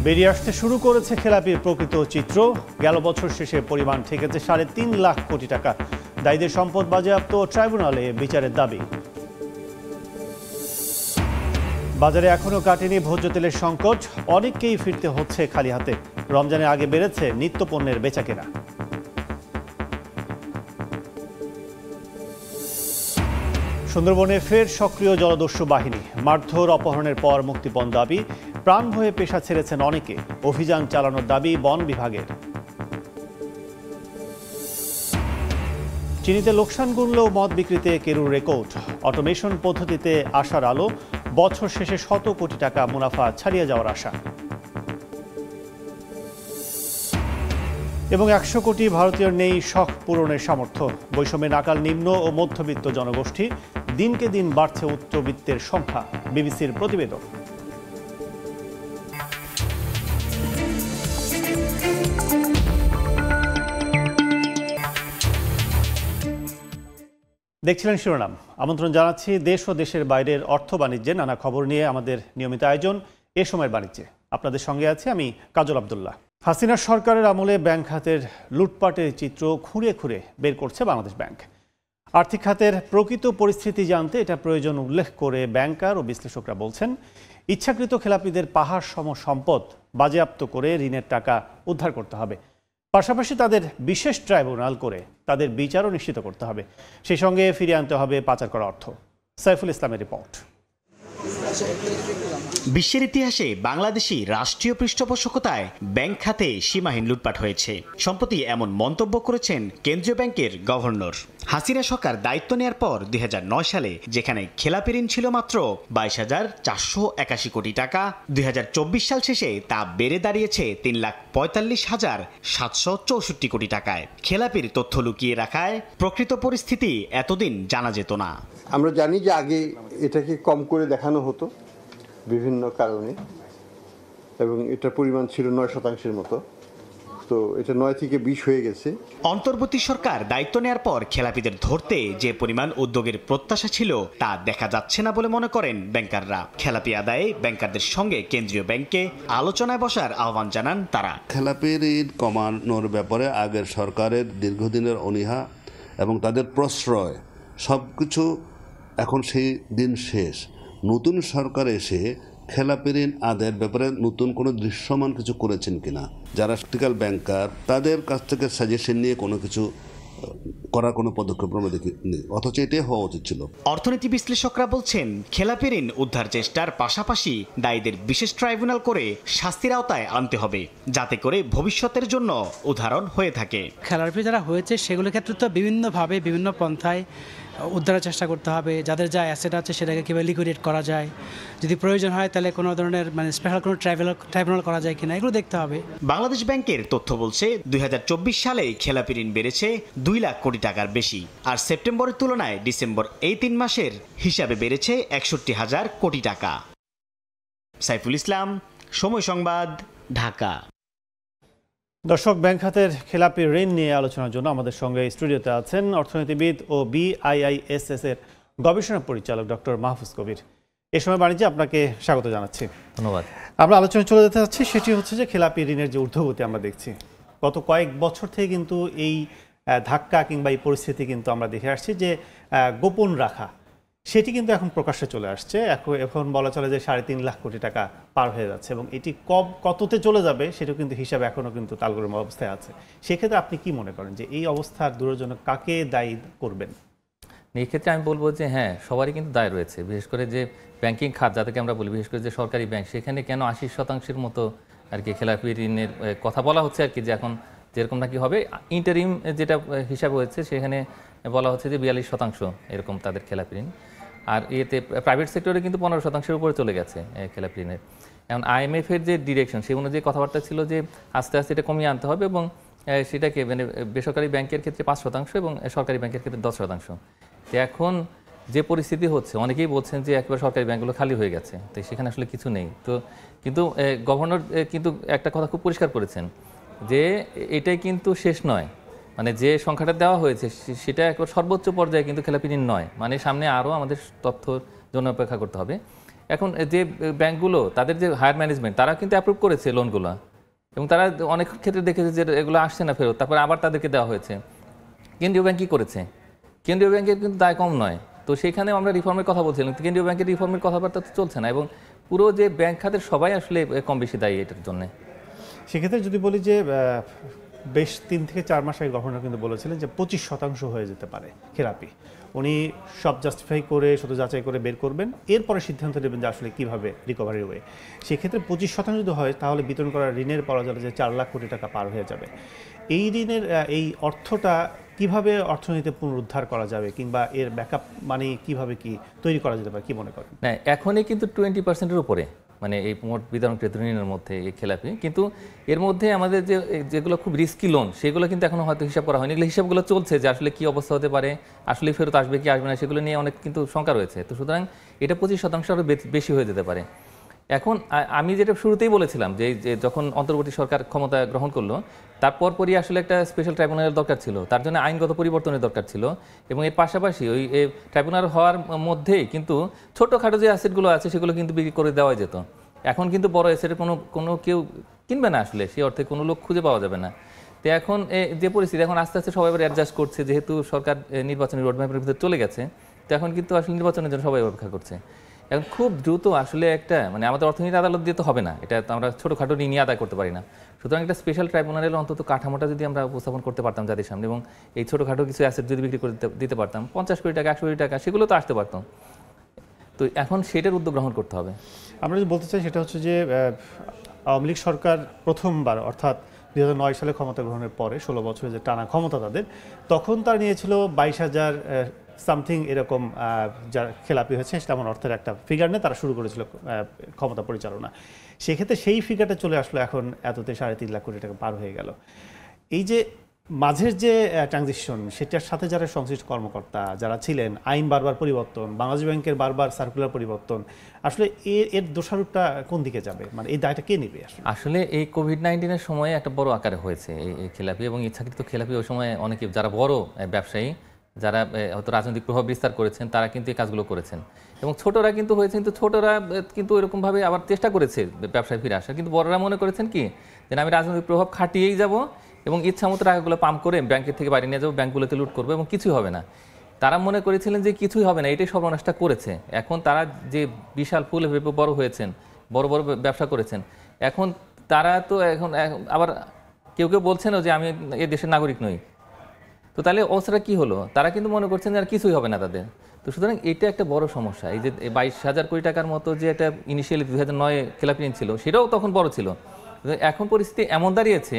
বেরিয়ে আসতে শুরু করেছে খেলাপির প্রকৃত চিত্র। গেল বছর শেষে পরিমাণ ঠেকেছে 3.5 লাখ কোটি টাকা। দায়ীদের সম্পদ বাজেয়াপ্ত ট্রাইব্যুনালে বিচারের দাবি। বাজারে এখনো কাটেনি ভোজ্য তেলের সংকট, অনেককেই ফিরতে হচ্ছে খালি হাতে। রমজানের আগে বেড়েছে নিত্যপণ্যের বেচাকেনা। সুন্দরবনে ফের সক্রিয় জলদস্যু বাহিনী। মারধর, অপহরণের পর মুক্তিপণ দাবি। প্রাণ ভয়ে পেশা ছেড়েছেন অনেকে। অভিযান চালানোর দাবি বন বিভাগের। চিনিতে লোকসান গুনলেও মদ বিক্রিতে কেরুর রেকর্ড। অটোমেশন পদ্ধতিতে আসার আলো। বছর শেষে 100 কোটি টাকা মুনাফা ছাড়িয়ে যাওয়ার আশা। এবং 100 কোটি ভারতীয় নেই শখ পূরণের সামর্থ্য। বৈষম্যে নাকাল নিম্ন ও মধ্যবিত্ত জনগোষ্ঠী। দিনকে দিন বাড়ছে উচ্চবিত্তের সংখ্যা। বিবিসির প্রতিবেদন। দেখছিলেন শিরোনাম। আমন্ত্রণ জানাচ্ছি দেশ ও দেশের বাইরের অর্থ বাণিজ্যের নানা খবর নিয়ে আমাদের নিয়মিত আয়োজন এ সময়ের বাণিজ্যে। আপনাদের সঙ্গে আছি আমি কাজল আব্দুল্লাহ। হাসিনা সরকারের আমলে ব্যাংক খাতের লুটপাটের চিত্র খুঁড়ে খুঁড়ে বের করছে বাংলাদেশ ব্যাংক। আর্থিক খাতের প্রকৃত পরিস্থিতি জানতে এটা প্রয়োজন উল্লেখ করে ব্যাংকার ও বিশ্লেষকরা বলছেন, ইচ্ছাকৃত খেলাপিদের পাহাড় সম সম্পদ বাজেয়াপ্ত করে ঋণের টাকা উদ্ধার করতে হবে। পাশাপাশি তাদের বিশেষ ট্রাইব্যুনাল করে তাদের বিচারও নিশ্চিত করতে হবে। সেই সঙ্গে ফিরিয়ে আনতে হবে পাচার করা অর্থ। সাইফুল ইসলামের রিপোর্ট। বিশ্বের ইতিহাসে বাংলাদেশি রাষ্ট্রীয় পৃষ্ঠপোষকতায় ব্যাংক খাতে সীমাহীন লুটপাট হয়েছে। সম্প্রতি এমন মন্তব্য করেছেন কেন্দ্রীয় ব্যাংকের গভর্নর। হাসিনা সরকার দায়িত্ব নেয়ার পর 2009 সালে যেখানে খেলাপি ঋণ ছিল মাত্র 22,481 কোটি টাকা, 2024 সাল শেষে তা বেড়ে দাঁড়িয়েছে 3,45,764 কোটি টাকায়। খেলাপির তথ্য লুকিয়ে রাখায় প্রকৃত পরিস্থিতি এতদিন জানা যেত না। আমরা জানি যে আগে এটাকে কম করে দেখানো হতো বিভিন্ন কারণে, এবং এটার পরিমাণ ছিল 9% মতো, তো এটা 9 থেকে 20 হয়ে গেছে। অন্তর্বর্তী সরকার দায়িত্ব নেয়ার পর খেলাপিদের ধরতে যে পরিমাণ উদ্যোগের প্রত্যাশা ছিল তা দেখা যাচ্ছে না বলে মনে করেন ব্যাংকাররা। খেলাপি আদায়ে ব্যাংকারদের সঙ্গে কেন্দ্রীয় ব্যাংকে আলোচনায় বসার আহ্বান জানান তারা। খেলাপি ঋণ কমানোর ব্যাপারে আগের সরকারের দীর্ঘদিনের অনীহা এবং তাদের প্রশ্রয় সবকিছু এখন সেই দিন শেষ। নতুন সরকার এসে খেলাপি ঋণ আদায়ের ব্যাপারে নতুন কোনো দৃশ্যমান কিছু করেছেন কিনা, যারা প্র্যাকটিক্যাল ব্যাংকার তাদের কাছ থেকে সাজেশন নিয়ে কোনো কিছু করার কোনো পদক্ষেপ আমরা দেখিনি, অথচ এটাই হওয়া উচিত ছিল। অর্থনীতি বিশ্লেষকরা বলছেন, খেলাপি ঋণ উদ্ধার চেষ্টার পাশাপাশি দায়ীদের বিশেষ ট্রাইব্যুনাল করে শাস্তির আওতায় আনতে হবে, যাতে করে ভবিষ্যতের জন্য উদাহরণ হয়ে থাকে। খেলাপি যারা হয়েছে সেগুলোর ক্ষেত্রে তো বিভিন্নভাবে বিভিন্ন পন্থায় উদ্ধারের চেষ্টা করতে হবে। যাদের যা অ্যাসেট আছে সেটাকে কীভাবে লিকুইডেট করা যায়, যদি প্রয়োজন হয় তাহলে কোনো ধরনের স্পেশাল কোনো ট্রাইব্যুনাল করা যায় কিনা, এগুলো দেখতে হবে। বাংলাদেশ ব্যাংকের তথ্য বলছে 2024 সালে খেলাপি ঋণ বেড়েছে 2 লাখ কোটি টাকার বেশি, আর সেপ্টেম্বরের তুলনায় ডিসেম্বর এই 3 মাসের হিসাবে বেড়েছে 61,000 কোটি টাকা। সাইফুল ইসলাম, সময় সংবাদ, ঢাকা। দর্শক, ব্যাংক খাতের খেলাপি ঋণ নিয়ে আলোচনার জন্য আমাদের সঙ্গে স্টুডিওতে আছেন অর্থনীতিবিদ ও BIISS এর গবেষণা পরিচালক ডক্টর মাহফুজ কবির। এ সময় বাণিজ্যে আপনাকে স্বাগত জানাচ্ছি। ধন্যবাদ। আমরা আলোচনায় চলে যেতে চাচ্ছি, সেটি হচ্ছে যে খেলাপি ঋণের যে ঊর্ধ্বগতি আমরা দেখছি গত কয়েক বছর থেকে, কিন্তু এই ধাক্কা কিংবা এই পরিস্থিতি কিন্তু আমরা দেখে আসছি যে গোপন রাখা সেটি কিন্তু এখন প্রকাশ্যে চলে আসছে। এখন বলা চলে যে 3.5 লাখ কোটি টাকা পার হয়ে যাচ্ছে, এবং এটি কততে চলে যাবে সেটাও কিন্তু হিসাব এখনও কিন্তু তালগোলমাল অবস্থায় আছে। সেক্ষেত্রে আপনি কি মনে করেন যে এই অবস্থার দূরের জন্য কাকে দায়ী করবেন? এই ক্ষেত্রে আমি বলবো যে হ্যাঁ, সবারই কিন্তু দায় রয়েছে। বিশেষ করে যে ব্যাংকিং খাত যাদেরকে আমরা বলি, বিশেষ করে যে সরকারি ব্যাংক, সেখানে কেন 80% মতো আর কি খেলাপি ঋণের কথা বলা হচ্ছে আর কি, যে এখন যেরকম নাকি হবে ইন্টারিম যেটা হিসাব হয়েছে সেখানে বলা হচ্ছে যে 42% এরকম তাদের খেলাপি ঋণ। আর এতে প্রাইভেট সেক্টরে কিন্তু 15%-এর উপরে চলে গেছে খেলাপি ঋণের। এখন IMF এর যে ডিরেকশন সেই অনুযায়ী কথাবার্তা ছিল যে আস্তে আস্তে এটা কমিয়ে আনতে হবে, এবং সেটাকে মানে বেসরকারি ব্যাংকের ক্ষেত্রে 5% এবং সরকারি ব্যাংকের ক্ষেত্রে 10%। তো এখন যে পরিস্থিতি হচ্ছে, অনেকেই বলছেন যে একবার সরকারি ব্যাংকগুলো খালি হয়ে গেছে, তো সেখানে আসলে কিছু নেই। তো কিন্তু গভর্নর কিন্তু একটা কথা খুব পরিষ্কার করেছেন যে এটাই কিন্তু শেষ নয়, মানে যে সংখ্যাটা দেওয়া হয়েছে সেটা একবার সর্বোচ্চ পর্যায়ে কিন্তু খেলাপি ঋণ নয়, মানে সামনে আরও আমাদের তথ্যর জন্য অপেক্ষা করতে হবে। এখন যে ব্যাংকগুলো তাদের যে হায়ার ম্যানেজমেন্ট তারা কিন্তু অ্যাপ্রুভ করেছে লোনগুলো, এবং তারা অনেক ক্ষেত্রে দেখেছে যে এগুলো আসছে না ফেরত, তারপরে আবার তাদেরকে দেওয়া হয়েছে। কেন্দ্রীয় ব্যাংক কী করেছে? কেন্দ্রীয় ব্যাংকের কিন্তু দায় কম নয়, তো সেখানে আমরা রিফর্মের কথা বলছিলাম, কেন্দ্রীয় ব্যাংকের রিফর্মের কথাবার্তা তো চলছে না, এবং পুরো যে ব্যাংক খাতের সবাই আসলে কম বেশি দায়ী এটার জন্য। সেক্ষেত্রে যদি বলি যে বেশ 3 থেকে 4 মাস আগে গভর্নর কিন্তু বলেছিলেন যে 25% হয়ে যেতে পারে খেলাপি, উনি সব জাস্টিফাই করে শুধু যাচাই করে বের করবেন, এরপরে সিদ্ধান্ত নেবেন যে আসলে কীভাবে রিকভারি ওয়ে। সেক্ষেত্রে 25% যদি হয় তাহলে বিতরণ করা ঋণের পাওয়া যাবে যে 4 লাখ কোটি টাকা পার হয়ে যাবে। এই ঋণের এই অর্থটা কিভাবে অর্থনীতিতে পুনরুদ্ধার করা যাবে, কিংবা এর ব্যাকআপ মানে কিভাবে কি তৈরি করা যেতে পারে, কি মনে করেন? না, এখনই কিন্তু 20%-এর উপরে মানে এই মোট বিতরণকৃত ঋণের মধ্যে এই খেলাপি, কিন্তু এর মধ্যে আমাদের যেগুলো খুব রিস্কি লোন সেগুলো কিন্তু এখনো হয়তো হিসাব করা হয়নি। এগুলো হিসাবগুলো চলছে যে আসলে কি অবস্থা হতে পারে, আসলে ফেরত আসবে কি আসবে না, সেগুলো নিয়ে অনেক কিন্তু শঙ্কা রয়েছে। তো সুতরাং এটা 25% আরও বেশি হয়ে যেতে পারে। এখন আমি যেটা শুরুতেই বলেছিলাম যে যখন অন্তর্বর্তী সরকার ক্ষমতা গ্রহণ করলো তারপর পরই আসলে একটা স্পেশাল ট্রাইব্যুনালের দরকার ছিল, তার জন্য আইনগত পরিবর্তনের দরকার ছিল, এবং এর পাশাপাশি ওই ট্রাইব্যুনাল হওয়ার মধ্যেই কিন্তু ছোটোখাটো যে অ্যাসেটগুলো আছে সেগুলো কিন্তু বিক্রি করে দেওয়া যেত। এখন কিন্তু বড় অ্যাসেটের কোনো কেউ কিনবে না, আসলে সেই অর্থে কোনো লোক খুঁজে পাওয়া যাবে না। তো এখন যে পরিস্থিতি, এখন আস্তে আস্তে সবাই এবার অ্যাডজাস্ট করছে, যেহেতু সরকার নির্বাচনী রোডম্যাপের ভিতরে চলে গেছে, তো এখন কিন্তু আসলে নির্বাচনের জন্য সবাই অপেক্ষা করছে। এখন খুব দ্রুত আসলে একটা মানে আমাদের অর্থনীতি আদালত দিয়ে তো হবে না, এটা তো আমরা ছোটোখাটো নিয়ে আদায় করতে পারি না। সুতরাং একটা স্পেশাল ট্রাইব্যুনালের অন্তত কাঠামোটা যদি আমরা উপস্থাপন করতে পারতাম যাদের সামনে, এবং এই ছোটোখাটো কিছু অ্যাসেট যদি বিক্রি করে দিতে পারতাম 50 কোটি টাকা 100 কোটি টাকা, সেগুলো তো আসতে পারতাম। তো এখন সেটার উদ্যোগ গ্রহণ করতে হবে। আমরা যদি বলতে চাই সেটা হচ্ছে যে আওয়ামী লীগ সরকার প্রথমবার অর্থাৎ 2009 সালে ক্ষমতা গ্রহণের পরে 16 বছরের যে টানা ক্ষমতা তাদের, তখন তার নিয়েছিল 22,000 সামথিং এরকম যারা খেলাপি হয়েছে তেমন অর্থের একটা ফিগার নিয়ে তারা শুরু করেছিল ক্ষমতা পরিচালনা। সেক্ষেত্রে সেই ফিগারটা চলে আসলো এখন এততে 3.5 লাখ কোটি টাকা পার হয়ে গেল। এই যে মাঝের যে ট্রানজিশন, সেটার সাথে যারা সংশ্লিষ্ট কর্মকর্তা যারা ছিলেন, আইন বারবার পরিবর্তন, বাংলাদেশ ব্যাংকের বারবার সার্কুলার পরিবর্তন, আসলে এর দোষারোপটা কোন দিকে যাবে, মানে এই দায়টা কে নেবে? আসলে এই কোভিড-19-এর সময়ে একটা বড় আকারে হয়েছে এই খেলাপি এবং ইচ্ছাকৃত খেলাপি। ওই সময় অনেকে যারা বড় ব্যবসায়ী, যারা হয়তো রাজনৈতিক প্রভাব বিস্তার করেছেন, তারা কিন্তু এই কাজগুলো করেছেন, এবং ছোটরা কিন্তু হয়েছে, কিন্তু ছোটরা কিন্তু এরকমভাবে আবার চেষ্টা করেছে ব্যবসায় ফিরে আসা, কিন্তু বড়রা মনে করেছেন কি যে আমি রাজনৈতিক প্রভাব খাটিয়েই যাব এবং ইচ্ছা মতো টাকাগুলো পাম্প করে ব্যাংকের থেকে বাইরে নিয়ে যাবো, ব্যাংকগুলোতে লুট করবো এবং কিছুই হবে না। তারা মনে করেছিলেন যে কিছুই হবে না, এটাই সর্বনাশটা করেছে। এখন তারা যে বিশাল ফুলে ভেপে বড় হয়েছেন, বড় বড় ব্যবসা করেছেন, এখন তারা তো এখন আবার কেউ কেউ বলছেনও যে আমি এই দেশের নাগরিক নই। তো তাহলে অবস্থাটা কী হলো? তারা কিন্তু মনে করছেন যে আর কিছুই হবে না তাদের। তো সুতরাং এটা একটা বড় সমস্যা। এই যে 22,000 কোটি টাকার মতো যে একটা ইনিশিয়ালি 2009 খেলাপি ঋণ ছিল, সেটাও তখন বড় ছিল। এখন পরিস্থিতি এমন দাঁড়িয়েছে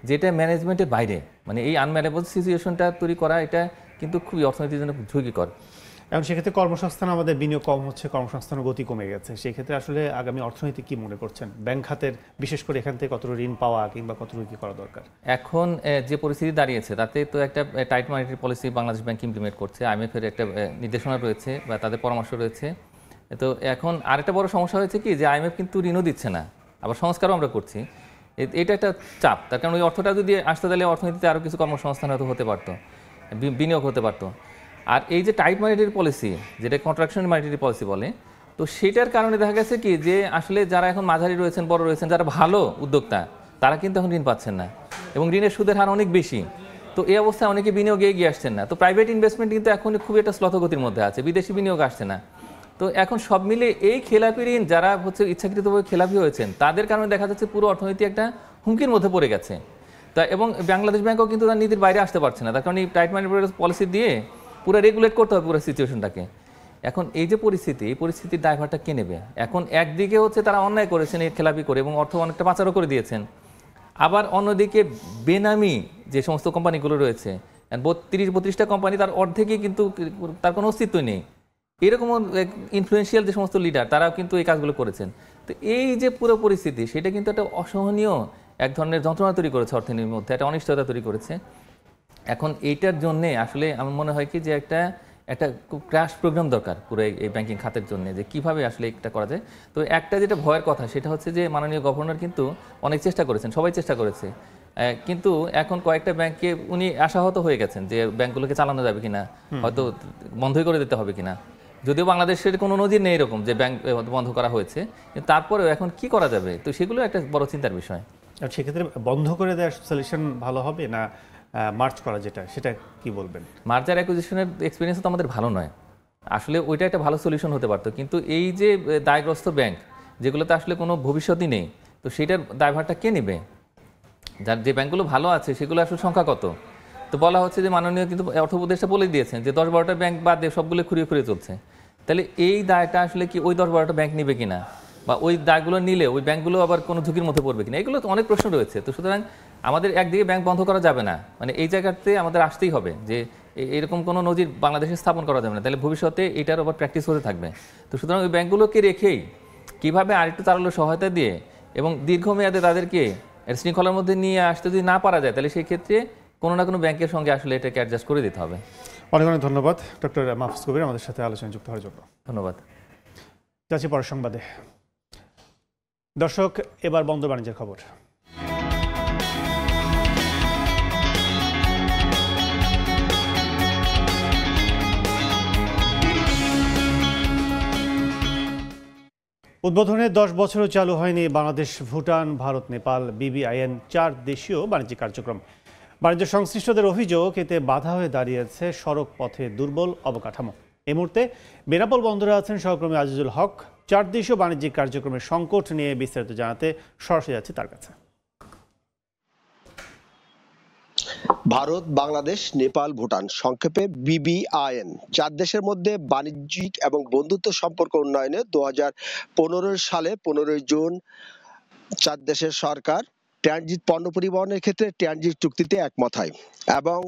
যেটা ম্যানেজমেন্টের বাইরে, মানে এই আনম্যানেজেবল সিচুয়েশনটা তৈরি করা, এটা কিন্তু খুবই অর্থনীতির জন্য ঝুঁকিকর। এখন সেক্ষেত্রে কর্মসংস্থান, আমাদের বিনিয়োগ কম হচ্ছে, কর্মসংস্থানের গতি কমে গেছে। সেক্ষেত্রে আসলে আগামী অর্থনীতি কি মনে করছেন? ব্যাংক খাতের বিশেষ করে এখান থেকে কতটুকু ঋণ পাওয়া কিংবা কতটুকু কি করা দরকার? এখন যে পরিস্থিতি দাঁড়িয়েছে তাতে তো একটা tight monetary policy Bangladesh bank implement করছে, আইএমএফের একটা নির্দেশনা রয়েছে বা তাদের পরামর্শ রয়েছে। তো এখন আরেকটা বড় সমস্যা হয়েছে কি যে আইএমএফ কিন্তু ঋণও দিচ্ছে না, আবার সংস্কারও আমরা করছি। এটা একটা চাপ, তার কারণ ওই অর্থটা যদি আসতে তাহলে অর্থনীতিতে আরও কিছু কর্মসংস্থান হয়তো হতে পারতো, বিনিয়োগ হতে পারতো। আর এই যে টাইট মনিটারি পলিসি, যেটা কন্ট্রাকশন মনিটারি পলিসি বলে, তো সেটার কারণে দেখা গেছে কি যে আসলে যারা এখন মাঝারি রয়েছেন, বড় রয়েছেন, যারা ভালো উদ্যোক্তা, তারা কিন্তু এখন ঋণ পাচ্ছেন না এবং ঋণের সুদের হার অনেক বেশি। তো এই অবস্থায় অনেকে বিনিয়োগে এগিয়ে আসছেন না। তো প্রাইভেট ইনভেস্টমেন্ট কিন্তু এখন খুব একটা শ্লথগতির মধ্যে আছে, বিদেশি বিনিয়োগ আসছে না। তো এখন সব মিলে এই খেলাপি ঋণ যারা হচ্ছে ইচ্ছাকৃতভাবে খেলাপি হয়েছেন, তাদের কারণে দেখা যাচ্ছে পুরো অর্থনীতি একটা হুমকির মধ্যে পড়ে গেছে। তা এবং বাংলাদেশ ব্যাংকও কিন্তু তার নীতির বাইরে আসতে পারছে না, তার কারণ এই টাইট মনিটারি পলিসি দিয়ে পুরো রেগুলেট করতে হবে পুরো সিচুয়েশনটাকে। এখন এই যে পরিস্থিতি, এই পরিস্থিতির দায়ভারটা কে নেবে? এখন একদিকে হচ্ছে তারা অন্যায় করেছেন এই খেলাপি করে এবং অর্থ অনেকটা পাচারও করে দিয়েছেন, আবার অন্যদিকে বেনামি যে সমস্ত কোম্পানিগুলো রয়েছে, 32-32টা কোম্পানি, তার অর্ধেকই কিন্তু তার কোনো অস্তিত্বই নেই। এরকম ইনফ্লুয়েন্সিয়াল যে সমস্ত লিডার, তারাও কিন্তু এই কাজগুলো করেছেন। তো এই যে পুরো পরিস্থিতি, সেটা কিন্তু একটা অসহনীয় এক ধরনের যন্ত্রণা তৈরি করেছে অর্থনীতির মধ্যে, একটা অনিশ্চয়তা তৈরি করেছে। এখন এইটার জন্যে আসলে আমার মনে হয় কি যে একটা খুব ক্র্যাশ প্রোগ্রাম দরকার পুরো এই ব্যাংকিং খাতের জন্য, যে কিভাবে আসলে এটা করা যায়। তো একটা যেটা ভয়ের কথা সেটা হচ্ছে যে মাননীয় গভর্নর কিন্তু অনেক চেষ্টা করেছেন, সবাই চেষ্টা করেছে, কিন্তু এখন কয়েকটা ব্যাংকে উনি আশাহত হয়ে গেছেন যে ব্যাংকগুলোকে চালানো যাবে কিনা, হয়তো বন্ধই করে দিতে হবে কিনা। যদিও বাংলাদেশের কোনো নজির নেই এরকম যে ব্যাংক বন্ধ করা হয়েছে, কিন্তু তারপরেও এখন কি করা যাবে, তো সেগুলো একটা বড় চিন্তার বিষয়। আর সেক্ষেত্রে বন্ধ করে দেওয়ার সলিউশন ভালো হবে না মার্চ করা, যেটা সেটা কি বলবেন? মার্জার অ্যাকুইজিশনের এক্সপিরিয়েন্স তো আমাদের ভালো নয়, আসলে ওইটা একটা ভালো সলিউশন হতে পারতো, কিন্তু এই যে দায়গ্রস্ত ব্যাংক যেগুলোতে আসলে কোনো ভবিষ্যৎই নেই, তো সেটার দায়ভারটা কে নেবে? যার যে ব্যাংকগুলো ভালো আছে সেগুলো আসলে সংখ্যা কত? তো বলা হচ্ছে যে মাননীয় কিন্তু অর্থ উপদেষ্টা বলে দিয়েছেন যে 10-12টা ব্যাংক বাদ দিয়ে সবগুলো খুঁড়িয়ে খুঁড়িয়ে চলছে। তাহলে এই দায়টা আসলে কি ওই 10-12টা ব্যাংক নেবে কিনা, বা ওই দায়গুলো নিলে ওই ব্যাংকগুলো আবার কোনো ঝুঁকির মধ্যে পড়বে কিনা, এগুলো তো অনেক প্রশ্ন রয়েছে। তো সুতরাং আমাদের একদিকে ব্যাংক বন্ধ করা যাবে না, মানে এই জায়গাতে আমাদের আসতেই হবে যে এরকম কোনো নজির বাংলাদেশে স্থাপন করা যাবে না, তাহলে ভবিষ্যতে এটার আবার প্র্যাকটিস হতে থাকবে। তো সুতরাং ওই ব্যাংকগুলোকে রেখেই কীভাবে আরেকটু তাড়াতাড়ি সহায়তা দিয়ে এবং দীর্ঘমেয়াদে তাদেরকে শৃঙ্খলার মধ্যে নিয়ে আসতে যদি না পারা যায়, তাহলে সেই ক্ষেত্রে কোনো না কোনো ব্যাংকের সঙ্গে আসলে এটাকে অ্যাডজাস্ট করে দিতে হবে। অনেক অনেক ধন্যবাদ ডক্টর মাহফুজ কবির আমাদের সাথে আলোচনায় যুক্ত হওয়ার জন্য। ধন্যবাদ। যাচ্ছি পরের সংবাদে। দর্শক, এবার বন্দর বাণিজ্যের খবর। উদ্বোধনের 10 বছরও চালু হয়নি বাংলাদেশ, ভুটান, ভারত, নেপাল, BBIN 4 দেশীয় বাণিজ্যিক কার্যক্রম। বাণিজ্য সংশ্লিষ্টদের অভিযোগ, এতে বাধা হয়ে দাঁড়িয়েছে সড়ক পথে দুর্বল অবকাঠামো। এই মুহূর্তে বেনাপোল বন্দরে আছেন সহকর্মী আজিজুল হক। 4 দেশীয় বাণিজ্যিক কার্যক্রমের সংকট নিয়ে বিস্তারিত জানাতে সরাসরি যাচ্ছে তার কাছে। ভারত, বাংলাদেশ, নেপাল, ভুটান, সংক্ষেপে BBIN 4 দেশের মধ্যে বাণিজ্যিক এবং বন্ধুত্ব সম্পর্ক উন্নয়নে 2015 সালে 15 জুন 4 দেশের সরকার ট্রানজিট পণ্য পরিবহনের ক্ষেত্রে ট্রানজিট চুক্তিতে একমত হয় এবং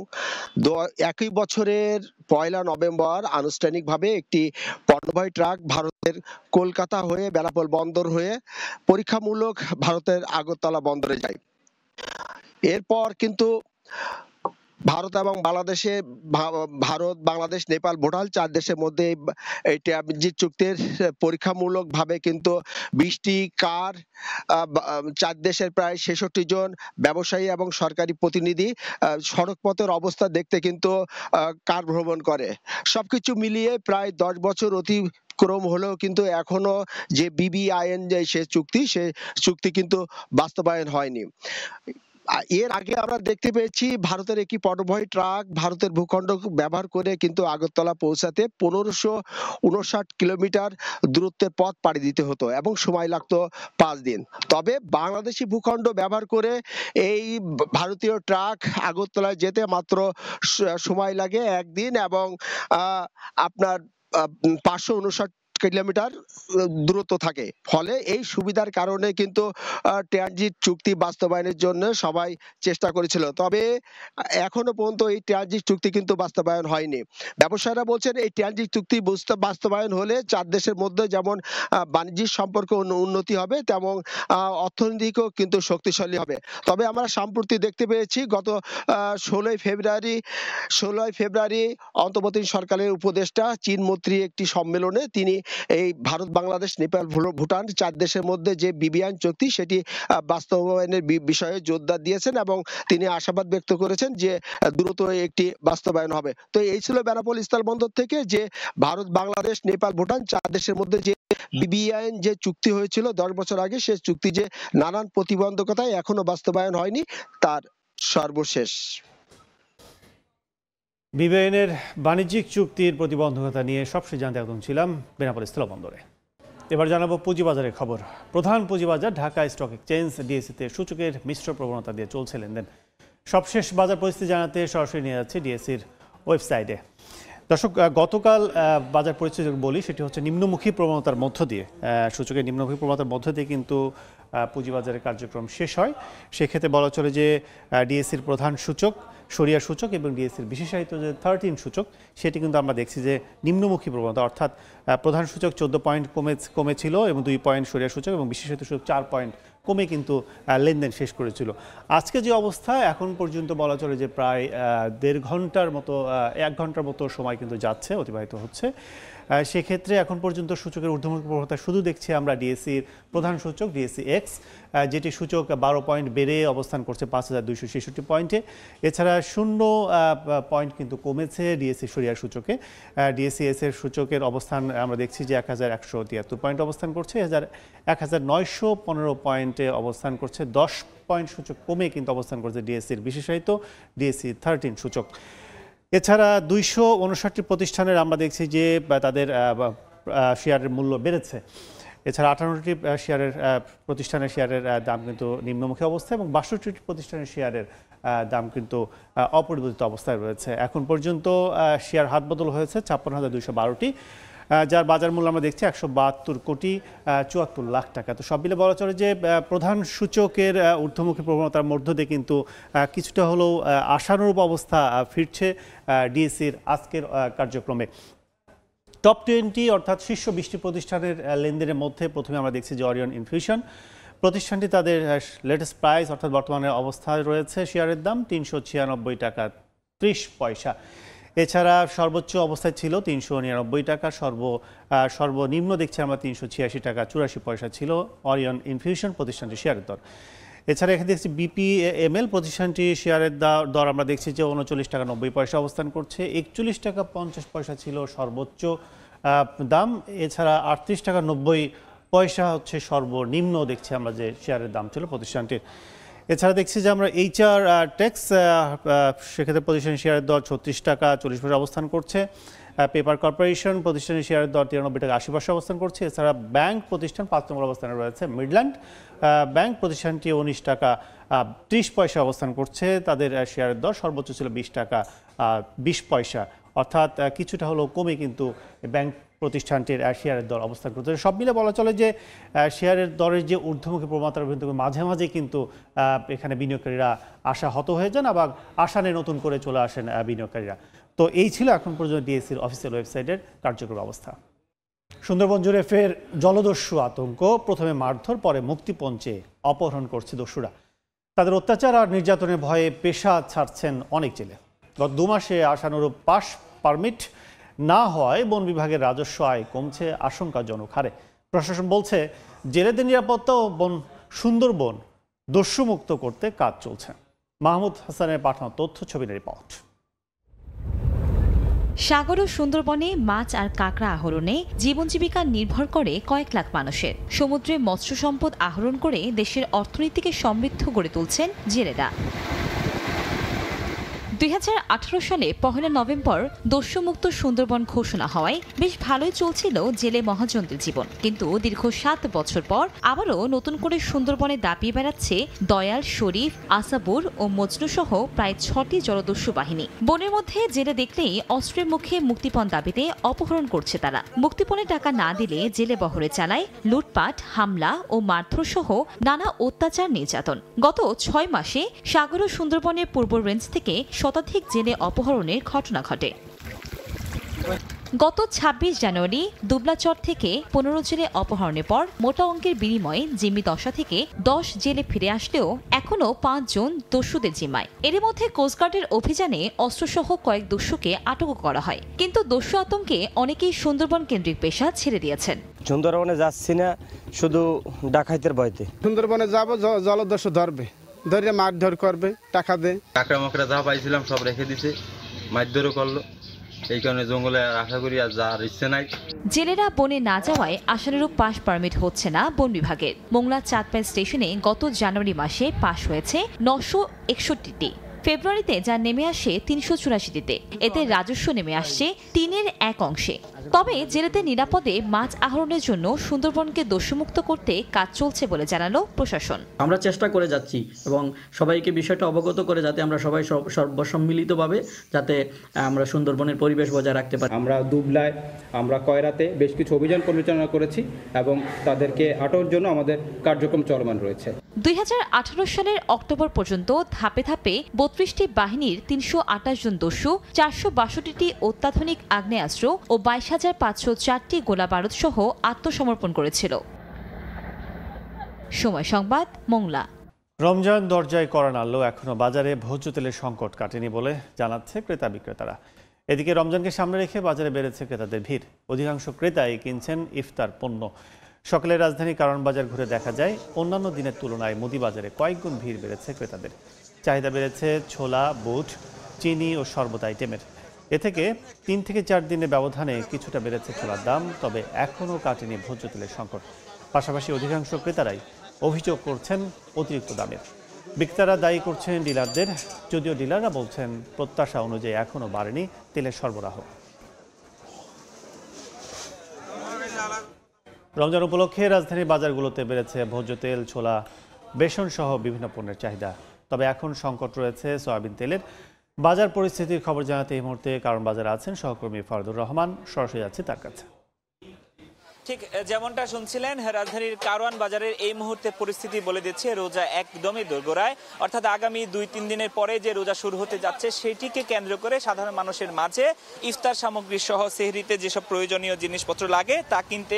একই বছরের 1 নভেম্বর আনুষ্ঠানিকভাবে একটি পণ্যবাহী ট্রাক ভারতের কলকাতা হয়ে বেনাপোল বন্দর হয়ে পরীক্ষামূলক ভারতের আগরতলা বন্দরে যায়। এরপর কিন্তু ভারত এবং বাংলাদেশে ভারত, বাংলাদেশ, নেপাল, ভুটান 4 দেশের মধ্যে এই ট্রানজিট চুক্তির পরীক্ষামূলকভাবে কিন্তু 20টি কার 4 দেশের প্রায় 66 জন ব্যবসায়ী এবং সরকারি প্রতিনিধি সড়ক পথের অবস্থা দেখতে কিন্তু কার ভ্রমণ করে। সবকিছু মিলিয়ে প্রায় 10 বছর অতিক্রম হলেও কিন্তু এখনো যে BBIN যে সে চুক্তি কিন্তু বাস্তবায়ন হয়নি। এর আগে আমরা দেখতে পেয়েছি ভারতের একটি পণ্যবাহী ট্রাক ভারতের ভূখণ্ড ব্যবহার করে কিন্তু আগরতলা পৌঁছাতে 1559 কিলোমিটার দূরত্বের পথ পাড়ি দিতে হতো এবং সময় লাগতো 5 দিন। তবে বাংলাদেশি ভূখণ্ড ব্যবহার করে এই ভারতীয় ট্রাক আগরতলায় যেতে মাত্র সময় লাগে 1 দিন এবং আপনার 559 কিলোমিটার দূরত্ব থাকে। ফলে এই সুবিধার কারণে কিন্তু ট্রানজিট চুক্তি বাস্তবায়নের জন্য সবাই চেষ্টা করেছিল, তবে এখনো পর্যন্ত এই ট্রানজিট চুক্তি কিন্তু বাস্তবায়ন হয়নি। ব্যবসায়ীরা বলছেন এই ট্রানজিট চুক্তি বাস্তবায়ন হলে 4 দেশের মধ্যে যেমন বাণিজ্যিক সম্পর্ক উন্নতি হবে, তেমন অর্থনৈতিকও কিন্তু শক্তিশালী হবে। তবে আমরা সম্প্রতি দেখতে পেয়েছি গত 16 ফেব্রুয়ারি অন্তর্বর্তী সরকারের উপদেষ্টা চীন মন্ত্রী একটি সম্মেলনে তিনি এই ভারত, বাংলাদেশ, নেপাল, ভুটান 4 দেশের মধ্যে যে BBIN চুক্তি সেটি বাস্তবায়নের বিষয়ে জোরদার দিয়েছেন এবং তিনি আশাবাদ ব্যক্ত করেছেন যে দ্রুত একটি বাস্তবায়ন হবে। তো এই ছিল বেনাপোল স্থলবন্দর থেকে যে ভারত, বাংলাদেশ, নেপাল, ভুটান 4 দেশের মধ্যে যে BBIN যে চুক্তি হয়েছিল 10 বছর আগে, সে চুক্তি যে নানান প্রতিবন্ধকতায় এখনো বাস্তবায়ন হয়নি তার সর্বশেষ। BBIN-এর বাণিজ্যিক চুক্তির প্রতিবন্ধকতা নিয়ে সবশেষ জানতে এখন ছিলাম বেনাপোল স্থলবন্দরে। এবার জানাবো পুঁজিবাজারের খবর। প্রধান পুঁজিবাজার ঢাকা স্টক এক্সচেঞ্জ DSE-তে সূচকের মিশ্র প্রবণতা দিয়ে চলছে লেনদেন। সবশেষ বাজার পরিস্থিতি জানাতে সরাসরি নিয়ে যাচ্ছে DSE-র ওয়েবসাইটে। দর্শক, গতকাল বাজার পরিস্থিতি বলি, সেটি হচ্ছে নিম্নমুখী প্রবণতার মধ্য দিয়ে, সূচকের নিম্নমুখী প্রবণতার মধ্য দিয়ে কিন্তু পুঁজিবাজারের কার্যক্রম শেষ হয়। সেক্ষেত্রে বলা চলে যে DSE-র প্রধান সূচক, সরিয়া সূচক এবং DSE-র বিশেষায়িত যে 13 সূচক, সেটি কিন্তু আমরা দেখছি যে নিম্নমুখী প্রবণতা, অর্থাৎ প্রধান সূচক 14 পয়েন্ট কমেছিল এবং 2 পয়েন্ট সরিয়া সূচক এবং বিশেষায়িত সূচক 4 পয়েন্ট কমে কিন্তু লেনদেন শেষ করেছিল। আজকে যে অবস্থা, এখন পর্যন্ত বলা চলে যে প্রায় 1.5 ঘন্টার মতো 1 ঘন্টার মতো সময় কিন্তু যাচ্ছে, অতিবাহিত হচ্ছে। সেক্ষেত্রে এখন পর্যন্ত সূচকের ঊর্ধ্বমুখী প্রবণতা শুধু দেখছি আমরা ডিএসসির প্রধান সূচক ডিএসসি এক্স, যেটি সূচক 12 পয়েন্ট বেড়ে অবস্থান করছে 5266 পয়েন্টে। এছাড়া 0 পয়েন্ট কিন্তু কমেছে ডিএসসি সরিয়ার সূচকে। ডিএসসি এস এর সূচকের অবস্থান আমরা দেখছি যে 1173 পয়েন্ট অবস্থান করছে, 1915 পয়েন্টে অবস্থান করছে। 10 পয়েন্ট সূচক কমে কিন্তু অবস্থান করছে ডিএসসির বিশেষায়িত ডিএসসি 13 সূচক। এছাড়া 259 প্রতিষ্ঠানের আমরা দেখছি যে তাদের শেয়ারের মূল্য বেড়েছে। এছাড়া 58টি প্রতিষ্ঠানের শেয়ারের দাম কিন্তু নিম্নমুখী অবস্থায় এবং 62টি প্রতিষ্ঠানের শেয়ারের দাম কিন্তু অপরিবর্তিত অবস্থায় রয়েছে। এখন পর্যন্ত শেয়ার হাতবদল হয়েছে 56,212টি, যার বাজার মূল্য আমরা দেখছি 172 কোটি 74 লাখ টাকা। তো সব মিলে বলা চলে যে প্রধান সূচকের ঊর্ধ্বমুখী প্রবণতার মধ্য দিয়ে কিন্তু কিছুটা হলেও আশানুরূপ অবস্থা ফিরছে ডিএসসির আজকের কার্যক্রমে। টপ 20 অর্থাৎ শীর্ষ 20টি প্রতিষ্ঠানের লেনদেনের মধ্যে প্রথমে আমরা দেখছি যে অরিয়ন ইনফিউশন প্রতিষ্ঠানটি তাদের লেটেস্ট প্রাইস অর্থাৎ বর্তমানে অবস্থায় রয়েছে শেয়ারের দাম 396 টাকা 30 পয়সা। এছাড়া সর্বোচ্চ অবস্থায় ছিল 399 টাকা, সর্বনিম্ন দেখছি আমরা 386 টাকা 84 পয়সা ছিল অরিয়ন ইনফিউশন প্রতিষ্ঠানটির শেয়ারের দর। এছাড়া এখানে দেখছি বিপিএমএল প্রতিষ্ঠানটি শেয়ারের দর আমরা দেখছি যে 39 টাকা 90 পয়সা অবস্থান করছে, 41 টাকা 50 পয়সা ছিল সর্বোচ্চ দাম। এছাড়া 38 টাকা 90 পয়সা হচ্ছে সর্বনিম্ন দেখছি আমরা যে শেয়ারের দাম ছিল প্রতিষ্ঠানটির। এছাড়া দেখছি যে আমরা এইচআর টেক্স সেক্ষেত্রে প্রতিষ্ঠানের শেয়ারের দর 36 টাকা 40 পয়সা অবস্থান করছে। পেপার কর্পোরেশন প্রতিষ্ঠানের শেয়ারের দর 93 টাকা 80 পয়সা অবস্থান করছে। এছাড়া ব্যাংক প্রতিষ্ঠান 5 নম্বর অবস্থানে রয়েছে মিডল্যান্ড ব্যাংক প্রতিষ্ঠানটি 19 টাকা 30 পয়সা অবস্থান করছে। তাদের শেয়ারের দর সর্বোচ্চ ছিল 20 টাকা 20 পয়সা, অর্থাৎ কিছুটা হলেও কমে কিন্তু ব্যাংক প্রতিষ্ঠানটির শেয়ারের দর অবস্থান করতে। সব মিলে বলা চলে যে শেয়ারের দরের যে ঊর্ধ্বমুখী প্রবণতার মাঝে মাঝে কিন্তু এখানে বিনিয়োগকারীরা আশাহত হয়ে যান, আবার আশা নিয়ে নতুন করে চলে আসেন বিনিয়োগকারীরা। তো এই ছিল এখন পর্যন্ত ডিএসসির অফিসিয়াল ওয়েবসাইটের কার্যক্রম অবস্থা। সুন্দরবন জুড়ে ফের জলদস্যু আতঙ্ক, প্রথমে মারধর পরে মুক্তিপঞ্চে অপহরণ করছে দস্যুরা। তাদের অত্যাচার আর নির্যাতনের ভয়ে পেশা ছাড়ছেন অনেক জেলে। গত 2 মাসে আশানুরূপ পাস পারমিট না হওয়ায় বন বিভাগের রাজস্ব আয় কমছে আশঙ্কাজনক হারে। প্রশাসন বলছে জেলেদের নিরাপত্তা ও সুন্দরবন দস্যুমুক্ত করতে কাজ চলছে। মাহমুদ হাসানের পাঠানো তথ্য ছবির রিপোর্ট। সাগর ও সুন্দরবনে মাছ আর কাঁকড়া আহরণে জীবন জীবিকা নির্ভর করে কয়েক লাখ মানুষের। সমুদ্রে মৎস্য সম্পদ আহরণ করে দেশের অর্থনীতিকে সমৃদ্ধ করে তুলছেন জেলেরা। 2018 সালে 1 নভেম্বর দস্যুমুক্ত সুন্দরবন ঘোষণা হওয়ায় বেশ ভালোই চলছিল জেলে মহাজনদের জীবন। কিন্তু দীর্ঘ 7 বছর পর আবারও নতুন করে সুন্দরবনে দাপিয়ে বেড়াচ্ছে দয়াল, শরীফ, আসাবুর ও মজনু সহ প্রায় 6টি জলদস্যু বাহিনী। বনের মধ্যে জেলে দেখলেই অস্ত্রের মুখে মুক্তিপণ দাবিতে অপহরণ করছে তারা। মুক্তিপণের টাকা না দিলে জেলে বহরে চালায় লুটপাট, হামলা ও মারধর সহ নানা অত্যাচার নির্যাতন। গত 6 মাসে সাগর ও সুন্দরবনের পূর্ব রেঞ্জ থেকে শতাধিক জেলে অপহরণের ঘটনা ঘটে। গত 26 জানুয়ারি দুবলাচর থেকে 15 জেলে অপহরণের পর মোটা অঙ্কের বিনিময়ে জিম্মি দশা থেকে 10 জেলে ফিরে আসলেও এখনও 5 জন দস্যুদের জিম্মায়। এর মধ্যে কোস্টগার্ডের অভিযানে অস্ত্রসহ কয়েক দস্যুকে আটক করা হয়। কিন্তু দস্যু আতঙ্কে অনেকেই সুন্দরবন কেন্দ্রিক পেশা ছেড়ে দিয়েছেন। সুন্দরবনে যাচ্ছি না শুধু ডাকাইতের ভয়তে। সুন্দরবনে যাবো, জলদস্যু ধরবে, ধরে মারধর করবে, টাকা দেয়। কাঁকড়া মাকড়া যা পাইছিলাম সব রেখে দিছে, মারধরও করলো। এই কারণে জঙ্গলে আশা করি আর যাওয়ার ইচ্ছে নাই। জেলেরা বনে না যাওয়ায় আশানুরূপ পাস পারমিট হচ্ছে না বন বিভাগের। মোংলা চাঁদপাই স্টেশনে গত জানুয়ারি মাসে পাস হয়েছে 961টি। ফেব্রুয়ারিতে যা নেমে আসে 384টিতে। এতে রাজস্ব নেমে আসছে 3-এর 1 অংশে। তবে জেলেদের নিরাপদে মাছ আহরণের জন্য সুন্দরবনকে দস্যুমুক্ত করতে কাজ চলছে বলে জানালো প্রশাসন। আমরা চেষ্টা করে যাচ্ছি এবং সবাইকে বিষয়টা অবগত করে যাতে আমরা সবাই সর্বসম্মিলিতভাবে যাতে আমরা সুন্দরবনের পরিবেশ বজায় রাখতে পারি। আমরা দুবলায়, আমরা কয়রাতে বেশ কিছু অভিযান পরিচালনা করেছি এবং তাদেরকে আটকের জন্য আমাদের কার্যক্রম চলমান রয়েছে। 2018 সালের অক্টোবর পর্যন্ত ধাপে ধাপে 32টি বাহিনীর 328 জন দস্যু, 462টি অত্যাধুনিক আগ্নেয়াস্ত্র ও 22,504টি গোলাবারুদ সহ আত্মসমর্পণ করেছিল। সময় সংবাদ, মোংলা। রমজান দরজায় কড়া নাড়লেও এখনো বাজারে ভোজ্য তেলের সংকট কাটেনি বলে জানাচ্ছে ক্রেতা বিক্রেতারা। এদিকে রমজানকে সামনে রেখে বাজারে বেড়েছে ক্রেতাদের ভিড়। অধিকাংশ ক্রেতাই কিনছেন ইফতার পণ্য। সকালে রাজধানী কারণ বাজার ঘুরে দেখা যায় অন্যান্য দিনের তুলনায় মুদি বাজারে কয়েকগুণ ভিড় বেড়েছে ক্রেতাদের। চাহিদা বেড়েছে ছোলা, বুট, চিনি ও শরবত আইটেমের। এ থেকে 3 থেকে 4 দিনের ব্যবধানে কিছুটা বেড়েছে ছোলার দাম, তবে এখনও কাটেনি ভোজ্য তেলের সংকট। পাশাপাশি অধিকাংশ ক্রেতারাই অভিযোগ করছেন অতিরিক্ত দামের। বিক্রেতারা দায়ী করছেন ডিলারদের, যদিও ডিলাররা বলছেন প্রত্যাশা অনুযায়ী এখনও বাড়েনি তেলের সরবরাহ। রমজান উপলক্ষে রাজধানীর বাজারগুলোতে বেড়েছে ভোজ্য তেল, ছোলা, বেসন সহ বিভিন্ন পণ্যের চাহিদা। তবে এখন সংকট রয়েছে সয়াবিন তেলের। বাজার পরিস্থিতির খবর জানাতে এই মুহূর্তে কারণ বাজারে আছেন সহকর্মী ফারদুর রহমান। সরাসরি যাচ্ছে তার কাছে। ঠিক যেমনটা শুনছিলেন, রাজধানীর কারওয়ান বাজারের এই মুহূর্তে পরিস্থিতি বলে দিচ্ছে রোজা একদমই দোরগোড়ায়। অর্থাৎ আগামী 2-3 দিনের পরে যে রোজা শুরু হতে যাচ্ছে সেটিকে কেন্দ্র করে সাধারণ মানুষের মাঝে ইফতার সামগ্রী সহ সেহরিতে যেসব প্রয়োজনীয় জিনিসপত্র লাগে তা কিনতে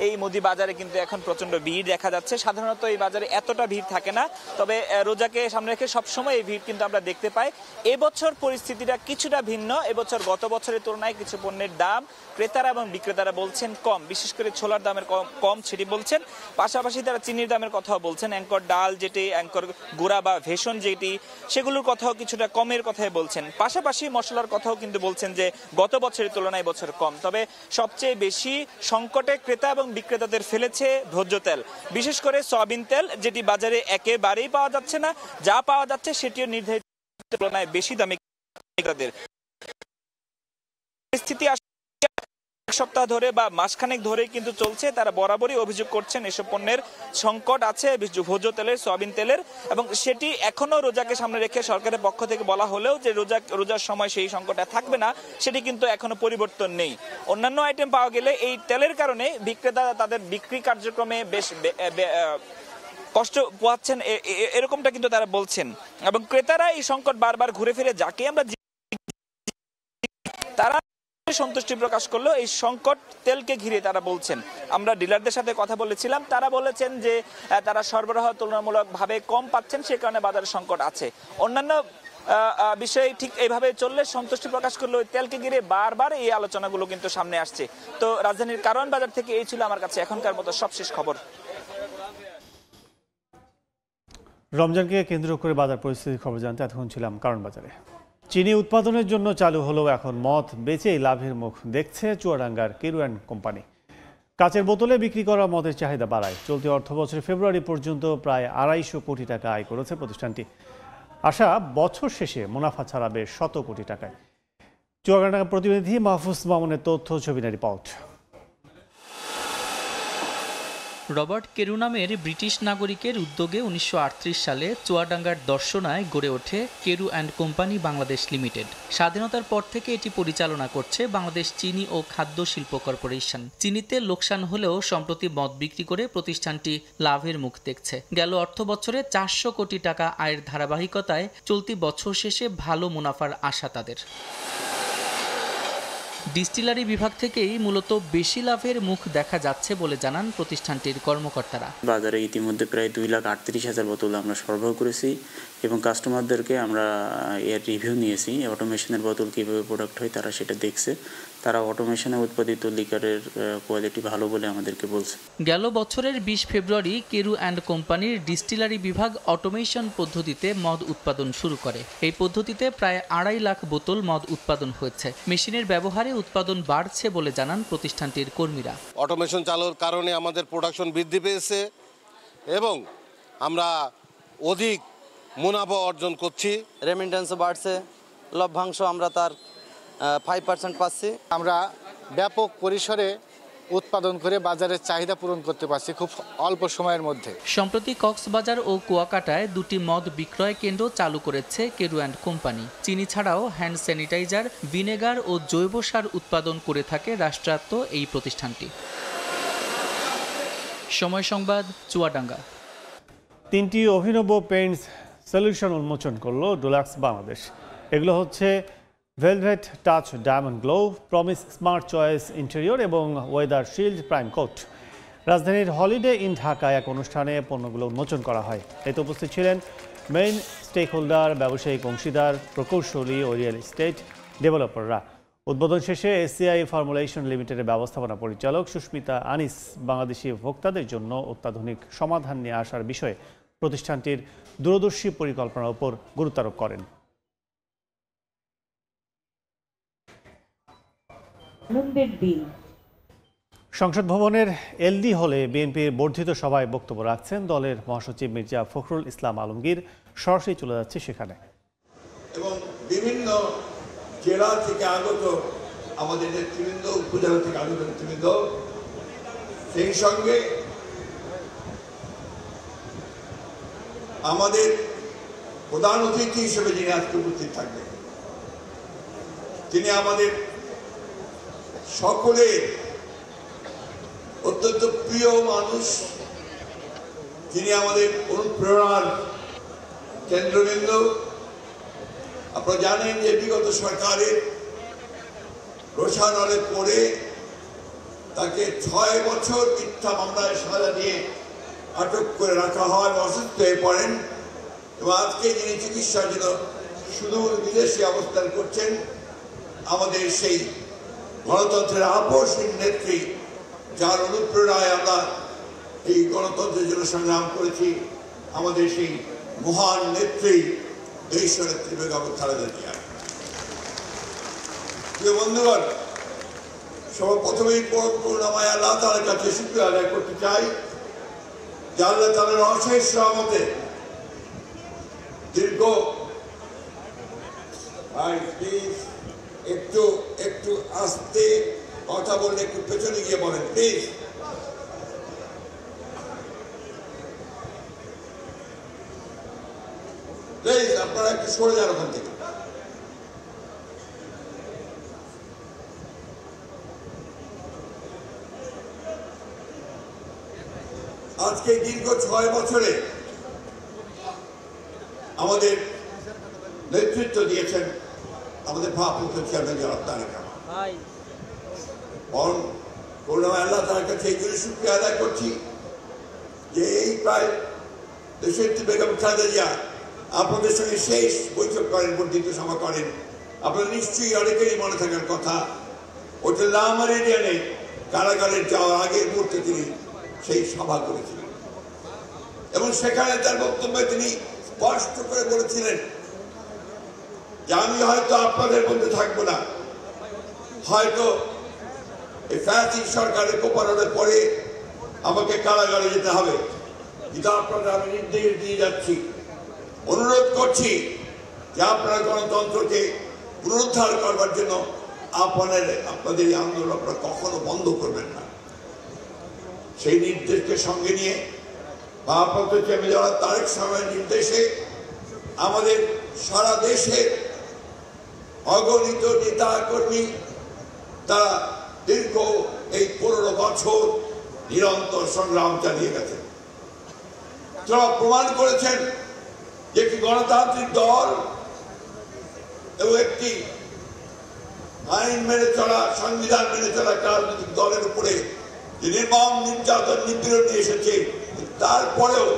এই মুদি বাজারে কিন্তু এখন প্রচন্ড ভিড় দেখা যাচ্ছে। সাধারণত এই বাজারে এতটা ভিড় থাকে না, তবে রোজাকে সামনে রেখে সবসময় এই ভিড় কিন্তু আমরা দেখতে পাই। এবছর পরিস্থিতিটা কিছুটা ভিন্ন। এবছর গত বছরের তুলনায় কিছু পণ্যের দাম ক্রেতারা এবং বিক্রেতারা বলছেন কম, বিশেষ করে ছোলার দামের কম সেটি বলছেন। পাশাপাশি তারা চিনির দামের কথাও বলছেন। অ্যাঙ্কর ডাল যেটি, অ্যাঙ্কর গুঁড়া বা ভেষন যেটি, সেগুলোর কথাও কিছুটা কমের কথাই বলছেন। পাশাপাশি মশলার কথাও কিন্তু বলছেন যে গত বছরের তুলনায় বছর কম। তবে সবচেয়ে বেশি সংকটে ক্রেতা এবং বিক্রেতাদের ফেলেছে ভোজ্য তেল, বিশেষ করে সয়াবিন তেল, যেটি বাজারে একেবারেই পাওয়া যাচ্ছে না। যা পাওয়া যাচ্ছে সেটিও নির্ধারিত তুলনায় বেশি দামে ক্রেতাদের। পরিস্থিতি এক সপ্তাহ ধরে বা মাসখানেক ধরে কিন্তু চলছে। তারা বরাবরই অভিযোগ করছেন এসব পণ্যের সংকট আছে, ভোজ্য তেলের, সয়াবিন তেলের, এবং সেটি এখনো রোজাকে সামনে রেখে সরকারের পক্ষ থেকে বলা হলেও যে রোজার সময় সেই সংকটটা থাকবে না সেটি কিন্তু এখনো পরিবর্তন নেই। অন্যান্য আইটেম পাওয়া গেলে এই তেলের কারণে বিক্রেতা তাদের বিক্রি কার্যক্রমে বেশ কষ্ট পোহাচ্ছেন, এরকমটা কিন্তু তারা বলছেন। এবং ক্রেতারা এই সংকট বারবার ঘুরে ফিরে যাকে আমরা তারা সন্তুষ্টি প্রকাশ করলো এই সংকট তেলকে ঘিরে। তারা বলছেন, আমরা ডিলারদের সাথে কথা বলেছিলাম, তারা বলেছেন যে তারা সরবরাহ তুলনামূলকভাবে কম পাচ্ছেন, সে কারণে বাজারে সংকট আছে। অন্যান্য বিষয়ে ঠিক এইভাবে চললে সন্তুষ্টি প্রকাশ করলো তেলকে ঘিরে বারবার এই আলোচনাগুলো কিন্তু সামনে আসছে। তো রাজধানীর কারওয়ান বাজার থেকে এই ছিল আমার কাছে এখনকার মতো সবশেষ খবর। রমজানকে কেন্দ্র করে বাজার পরিস্থিতির খবর জানতে এতক্ষণ ছিলাম কারণ বাজারে। চিনি উৎপাদনের জন্য চালু হলেও এখন মদ বেচেই লাভের মুখ দেখছে চুয়াডাঙ্গার কেরু অ্যান্ড কোম্পানি। কাচের বোতলে বিক্রি করা মদের চাহিদা বাড়ায়। চলতি অর্থবছরে ফেব্রুয়ারি পর্যন্ত প্রায় 250 কোটি টাকা আয় করেছে প্রতিষ্ঠানটি। আশা বছর শেষে মুনাফা ছাড়াবে 100 কোটি টাকায়। চুয়াডাঙ্গা প্রতিনিধি মাহফুজ মামুনের তথ্য, ছবিনা রিপোর্ট। রবার্ট কেরু নামের ব্রিটিশ নাগরিকের উদ্যোগে 1938 সালে চুয়াডাঙ্গার দর্শনায় গড়ে ওঠে Carew and company Bangladesh limited. স্বাধীনতার পর থেকে এটি পরিচালনা করছে বাংলাদেশ চিনি ও খাদ্য শিল্প কর্পোরেশন। চিনিতে লোকসান হলেও সম্প্রতি মদ বিক্রি করে প্রতিষ্ঠানটি লাভের মুখ দেখছে। গেল অর্থ বছরে 400 কোটি টাকা আয়ের ধারাবাহিকতায় চলতি বছর শেষে ভালো মুনাফার আশা তাদের। ডিস্টিলারি বিভাগ থেকেই মূলত বেশি লাভের মুখ দেখা যাচ্ছে বলে জানান প্রতিষ্ঠানটির কর্মকর্তারা। বাজারে ইতিমধ্যে প্রায় 2,38,000 বোতল আমরা সরবরাহ করেছি এবং কাস্টমারদেরকে আমরা এর রিভিউ নিয়েছি। অটোমেশনের বোতল কীভাবে প্রোডাক্ট হয় তারা সেটা দেখছে। তারা অটোমেশনে উৎপাদিত লিকারের কোয়ালিটি ভালো বলে আমাদেরকে বলছে। গেল বছরের 20 ফেব্রুয়ারি কেরু অ্যান্ড কোম্পানির ডিস্টিলারি বিভাগ অটোমেশন পদ্ধতিতে মদ উৎপাদন শুরু করে। এই পদ্ধতিতে প্রায় 2.5 লাখ বোতল মদ উৎপাদন হয়েছে। মেশিনের ব্যবহারে উৎপাদন বাড়ছে বলে জানান প্রতিষ্ঠানটির কর্মীরা। অটোমেশন চালুর কারণে আমাদের প্রোডাকশন বৃদ্ধি পেয়েছে এবং আমরা অধিক মুনাফা অর্জন করছি। রেমিটেন্সও বাড়ছে, লভ্যাংশ আমরা তার 5% পাচ্ছি। আমরা ব্যাপক পরিসরে উৎপাদন করে বাজারের চাহিদা পূরণ করতে পারছি খুব অল্প সময়ের মধ্যে। সম্প্রতি কক্সবাজার ও কুয়াকাটায় 2টি মদ বিক্রয় কেন্দ্র চালু করেছে কেরু অ্যান্ড কোম্পানি। চিনি ছাড়াও হ্যান্ড স্যানিটাইজার, ভিনেগার ও জৈব সার উৎপাদন করে থাকে রাষ্ট্রায়ত্ত এই প্রতিষ্ঠানটি। সময় সংবাদ, চুয়াডাঙ্গা। 3টি অভিনব পেইন্টস সলিউশন উন্মোচন করলো ডুলাক্স বাংলাদেশ। এগুলো হচ্ছে velvet touch diamond glow, promise smart choice interior এবং ওয়েদার শিল্ড প্রাইম কোট। রাজধানীর হলিডে ইন ঢাকায় এক অনুষ্ঠানে পণ্যগুলো উন্মোচন করা হয়। এতে উপস্থিত ছিলেন মেইন স্টেক হোল্ডার, ব্যবসায়িক অংশীদার, প্রকৌশলী ও রিয়েল এস্টেট ডেভেলপাররা। উদ্বোধন শেষে এসিআই ফর্মুলেশন লিমিটেডের ব্যবস্থাপনা পরিচালক সুস্মিতা আনিস বাংলাদেশি ভোক্তাদের জন্য অত্যাধুনিক সমাধান নিয়ে আসার বিষয়ে প্রতিষ্ঠানটির দূরদর্শী পরিকল্পনার উপর গুরুত্বারোপ করেন। সংসদ ভবনের এলডি হলে বিএনপির বর্ধিত সভায় বক্তব্য রাখছেন দলের মহাসচিব মির্জা ফখরুল ইসলাম আলমগীর। সরাসরি চলে যাচ্ছে সেখানে। এবং বিভিন্ন জেলা থেকে আগত আমাদের নেতৃবৃন্দ, উপজেলা থেকে আগত নেতৃবৃন্দ, সেই সঙ্গে আমাদের প্রধান অতিথি হিসেবে যিনি আজকে উপস্থিত থাকবেন, তিনি আমাদের সকলের অত্যন্ত প্রিয় মানুষ, যিনি আমাদের অনুপ্রেরণার কেন্দ্রবিন্দু। আপনারা জানেন যে বিগত সরকারের রোষানলে পড়ে তাকে 6 বছর মিথ্যা মামলায় সাজা দিয়ে আটক করে রাখা হয়, অসুস্থ হয়ে পড়েন এবং আজকে যিনি চিকিৎসার জন্য সুদূর বিদেশে অবস্থান করছেন, আমাদের সেই গণতন্ত্রের আপসহীন নেত্রী, যার অনুপ্রেরণায় আমরা এই গণতন্ত্রের জন্য সংগ্রাম করেছি, আমাদের সেই মহান নেত্রী দেশনেত্রী বেগম খালেদা জিয়া। প্রিয় বন্ধুগণ, সর্বপ্রথমেই পরম করুণাময় আল্লাহ তাআলার কাছে শুকরিয়া আদায় করতে চাই যে আল্লাহ তাআলার অশেষ রহমতে দীর্ঘ একটু আস্তে কথা বললে একটু পেছনে গিয়ে বলেন প্লিজ। প্লিজ আপনারা একটু সরে যান ওখান থেকে। আজকে দীর্ঘ 6 বছরে আমাদের নেতৃত্ব দিয়েছেন আমাদের ভারপ্রাপ্ত চেয়ারম্যান জনাব তারেক রহমান। করুণাময় আল্লাহ তাআলার কাছে এই জন্য শুকরিয়া আদায় করছি যে এই প্রায় দেশনেত্রী বেগম খালেদা জিয়া আপনাদের সঙ্গে শেষ বৈঠক করেন, বর্ধিত সভা করেন। আপনাদের নিশ্চয়ই অনেকেরই মনে থাকার কথা, ওটা লামারিডিয়ানে কারাগারে যাওয়ার আগের মুহূর্তে তিনি সেই সভা করেছিলেন এবং সেখানে তার বক্তব্যে তিনি স্পষ্ট করে বলেছিলেন যে আমি হয়তো আপনাদের মধ্যে থাকবো না, হয়তো এই ফ্যাসিস্ট সরকারের কোপানোর পরে আমাকে কারাগারে যেতে হবে, কিন্তু আপনাদের আমি নির্দেশ দিয়ে যাচ্ছি, অনুরোধ করছি যে আপনারা গণতন্ত্রকে পুনরুদ্ধার করবার জন্য আপনাদের এই আন্দোলন আপনারা কখনো বন্ধ করবেন না। সেই নির্দেশকে সঙ্গে নিয়ে ভারপ্রাপ্ত চেয়ারম্যান জনাব তারেক রহমানের নির্দেশে আমাদের সারা দেশের অগণিত নেতা কর্মী তারা দীর্ঘ এই 15 বছর নিরন্তর সংগ্রাম চালিয়ে গেছেন। তারা প্রমাণ করেছেন যে একটি গণতান্ত্রিক দল এবং একটি আইন মেনে চলা, সংবিধান মেনে চলা রাজনৈতিক দলের উপরে যে নির্মম নির্যাতন নিপীড়ন নিয়ে এসেছে, তারপরেও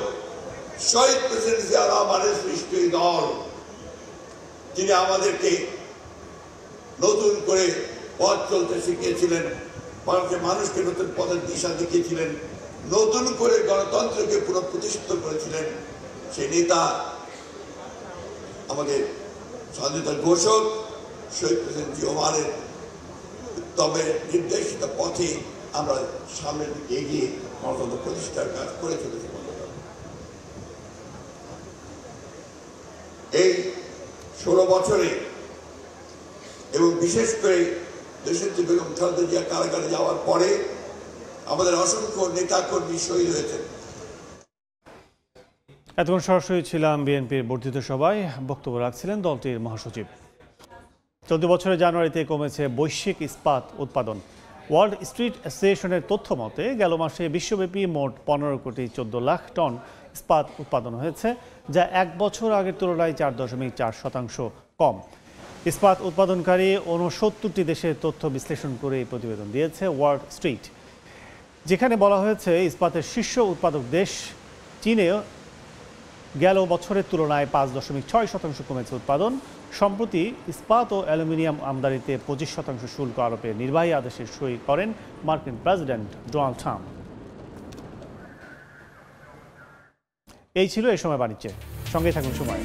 শহীদ প্রেসিডেন্ট জিয়া রহমানের সৃষ্ট এই দল, যিনি আমাদেরকে নতুন করে পথ চলতে শিখিয়েছিলেন, মানুষকে নতুন পথের দিশা দেখিয়েছিলেন, নতুন করে গণতন্ত্রকে পুনঃপ্রতিষ্ঠিত করেছিলেন, সেই নেতা আমাদের স্বাধীনতার ঘোষক শহীদ প্রেসিডেন্ট জিয়া রহমানের তবে নির্দেশিত পথে আমরা সামনের দিকে এগিয়ে গণতন্ত্র প্রতিষ্ঠার কাজ করে চলেছি। এই 16 বছরে এবং বিশেষ করে দেশনেত্রী বেগম খালেদা জিয়া কারাগারে যাওয়ার পরে আমাদের অসংখ্য নেতা কর্মী শহীদ হয়েছেন। এতক্ষণ সরাসরি ছিলাম বিএনপির বর্ধিত সভায়, বক্তব্য রাখছিলেন দলটির মহাসচিব। চলতি বছরের জানুয়ারিতে কমেছে বৈশ্বিক ইস্পাত উৎপাদন। ওয়ার্ল্ড স্ট্রিট অ্যাসোসিয়েশনের তথ্য মতে গেল মাসে বিশ্বব্যাপী মোট 15,14,00,000 টন ইস্পাত উৎপাদন হয়েছে, যা 1 বছর আগের তুলনায় 4.4% কম। ইস্পাত উৎপাদনকারী 69টি দেশের তথ্য বিশ্লেষণ করে এই প্রতিবেদন দিয়েছে ওয়ার্ল্ড স্ট্রিট, যেখানে বলা হয়েছে ইস্পাতের শীর্ষ উৎপাদক দেশ চীনে গেল বছরের তুলনায় 5.6% কমেছে উৎপাদন। সম্প্রতি ইস্পাত ও অ্যালুমিনিয়াম আমদানিতে 25% শুল্ক আরোপের নির্বাহী আদেশে সই করেন মার্কিন প্রেসিডেন্ট ডোনাল্ড ট্রাম্প। এই ছিল এই সময় বাণিজ্যে। সঙ্গে থাকুন সময়।